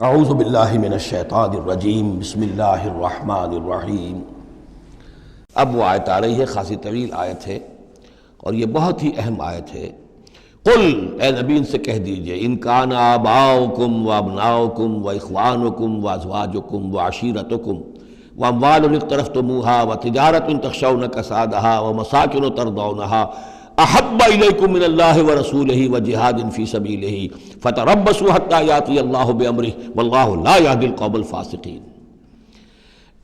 اعوذ باللہ من الشیطان الرجیم بسم اللہ الرحمن الرحیم۔ اب وہ آیت آ رہی ہے، خاصی طویل آیت ہے اور یہ بہت ہی اہم آیت ہے۔ قل، اے نبی ان سے کہہ دیجئے، ان کان آباؤکم و ابناؤکم و اخوانکم و ازواجکم و عشیرتکم و اموال اقترفتموہا و تجارت تخشون کسادہا و مساکن ترضونہا احب الیکم من اللہ ورسولہ وجہاد فی سبیلہ فتربصوا حتی یاتی اللہ بامرہ واللہ لا یہدی القوم الفاسقین۔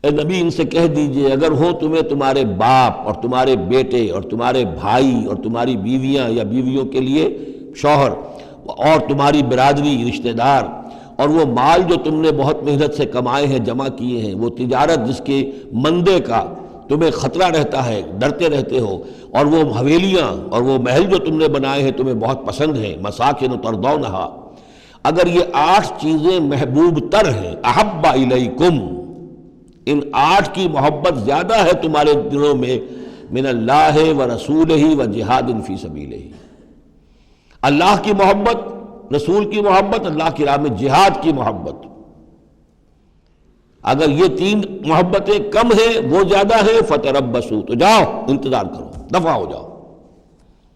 اے نبی ان سے کہہ دیجئے، اگر ہو تمہیں تمہارے باپ اور تمہارے بیٹے اور تمہارے بھائی اور تمہاری بیویاں یا بیویوں کے لیے شوہر اور تمہاری برادری رشتہ دار، اور وہ مال جو تم نے بہت محنت سے کمائے ہیں، جمع کیے ہیں، وہ تجارت جس کے مندے کا تمہیں خطرہ رہتا ہے، ڈرتے رہتے ہو، اور وہ حویلیاں اور وہ محل جو تم نے بنائے ہیں تمہیں بہت پسند ہیں، مساکن ترضونہا، اگر یہ 8 چیزیں محبوب تر ہیں، احب الیکم، ان 8 کی محبت زیادہ ہے تمہارے دلوں میں، من اللہ ورسولہ وجہاد فی سبیلہ، اللہ کی محبت، رسول کی محبت، اللہ کی راہ میں جہاد کی محبت، اگر یہ 3 محبتیں کم ہیں، وہ زیادہ ہیں، فتربصوا، تو جاؤ انتظار کرو، دفع ہو جاؤ،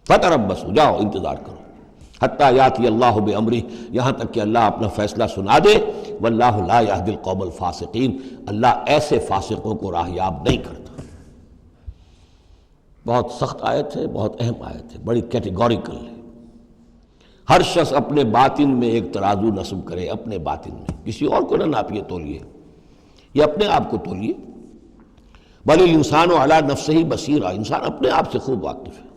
فتربصوا، جاؤ انتظار کرو، حتی یاتی اللہ بامرہ، یہاں تک کہ اللہ اپنا فیصلہ سنا دے، واللہ لا یہدی القوم الفاسقین، اللہ ایسے فاسقوں کو راہیاب نہیں کرتا۔ بہت سخت آیت ہے، بہت اہم آیت ہے، بڑی کیٹیگوریکل ہے۔ ہر شخص اپنے باطن میں ایک ترازو نصب کرے، اپنے باطن میں، کسی اور کو نہ ناپیے تولیے، یہ اپنے آپ کو تولیے۔ بل الانسان علی نفسہ بصیرہ، انسان اپنے آپ سے خوب واقف ہے۔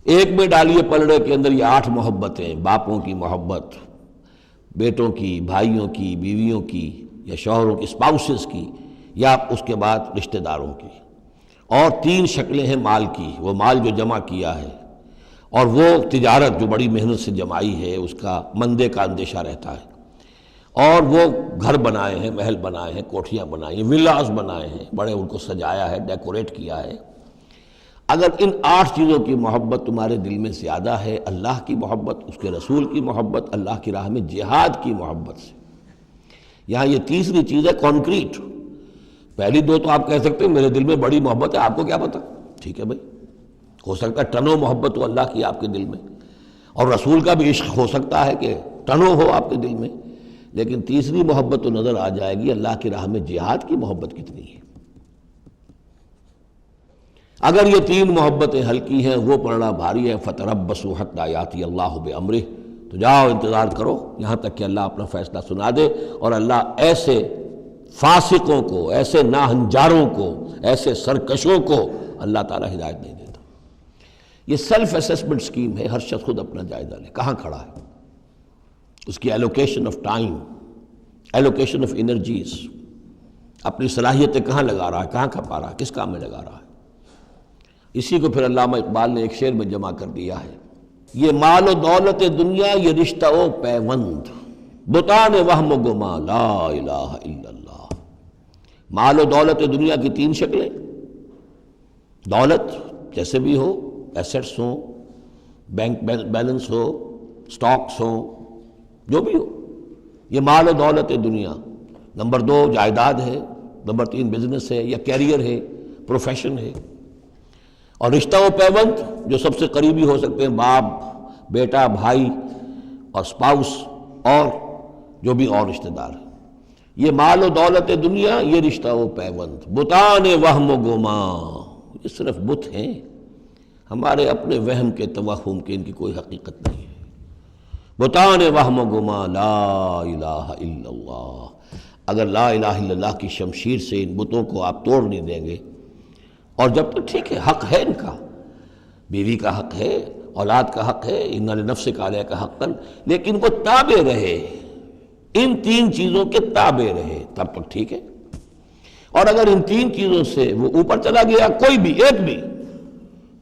ایک میں ڈالیے پلڑے کے اندر یہ 8 محبتیں، باپوں کی محبت، بیٹوں کی، بھائیوں کی، بیویوں کی یا شوہروں کی، اسپاؤسز کی، یا اس کے بعد رشتہ داروں کی، اور 3 شکلیں ہیں مال کی، وہ مال جو جمع کیا ہے، اور وہ تجارت جو بڑی محنت سے جمائی ہے، اس کا مندے کا اندیشہ رہتا ہے، اور وہ گھر بنائے ہیں، محل بنائے ہیں، کوٹھیاں بنائی ہیں، ولاز بنائے ہیں، بڑے ان کو سجایا ہے، ڈیکوریٹ کیا ہے۔ اگر ان 8 چیزوں کی محبت تمہارے دل میں زیادہ ہے، اللہ کی محبت، اس کے رسول کی محبت، اللہ کی راہ میں جہاد کی محبت سے، یہاں یہ تیسری چیز ہے کانکریٹ۔ پہلی 2 تو آپ کہہ سکتے ہیں میرے دل میں بڑی محبت ہے، آپ کو کیا پتہ، ٹھیک ہے بھائی، ہو سکتا ہے ٹنوں محبت ہو اللہ کی آپ کے دل میں، اور رسول کا بھی عشق ہو سکتا ہے کہ ٹنوں ہو آپ کے دل میں، لیکن تیسری محبت تو نظر آ جائے گی، اللہ کی راہ میں جہاد کی محبت کتنی ہے۔ اگر یہ 3 محبتیں ہلکی ہیں، وہ پڑھنا بھاری ہے، فتربصوا حتی یاتی اللہ بامرہ، تو جاؤ انتظار کرو یہاں تک کہ اللہ اپنا فیصلہ سنا دے، اور اللہ ایسے فاسقوں کو، ایسے ناہنجاروں کو، ایسے سرکشوں کو اللہ تعالیٰ ہدایت نہیں دیتا۔ یہ سیلف اسیسمنٹ سکیم ہے، ہر شخص خود اپنا جائزہ لے، کہاں کھڑا ہے، اس کی allocation of time, allocation of energies, اپنی صلاحیتیں کہاں لگا رہا ہے، کہاں کھپا رہا ہے، کس کام میں لگا رہا ہے۔ اسی کو پھر علامہ اقبال نے ایک شعر میں جمع کر دیا ہے، یہ مال و دولت دنیا، یہ رشتہ و پیوند، بتان وہم و گما، لا الہ الا اللہ۔ مال و دولت دنیا کی 3 شکلیں، دولت جیسے بھی ہو، ایسٹس ہوں، بینک بیلنس ہو، سٹاکس ہوں، جو بھی ہو، یہ مال و دولت دنیا۔ نمبر 2 جائیداد ہے، نمبر 3 بزنس ہے یا کیریئر ہے، پروفیشن ہے، اور رشتہ و پیوند جو سب سے قریبی ہو سکتے ہیں، باپ، بیٹا، بھائی اور سپاؤس، اور جو بھی اور رشتہ دار ہیں۔ یہ مال و دولت دنیا، یہ رشتہ و پیوند، بتان وہم و گما، یہ صرف بت ہیں، ہمارے اپنے وہم کے، توہم کے، ان کی کوئی حقیقت نہیں ہے۔ بتان وہم و گما، لا الہ الا اللہ۔ اگر لا الہ الا اللہ کی شمشیر سے ان بتوں کو آپ توڑ نہیں دیں گے، اور جب تک ٹھیک ہے، حق ہے ان کا، بیوی کا حق ہے، اولاد کا حق ہے، ان لنفسک علیک حقا، لیکن وہ تابع رہے، ان 3 چیزوں کے تابع رہے، تب تک ٹھیک ہے۔ اور اگر ان 3 چیزوں سے وہ اوپر چلا گیا، کوئی بھی ایک بھی،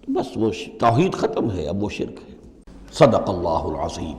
تو بس وہ توحید ختم ہے، اب وہ شرک ہے۔ صدق اللہ العظیم۔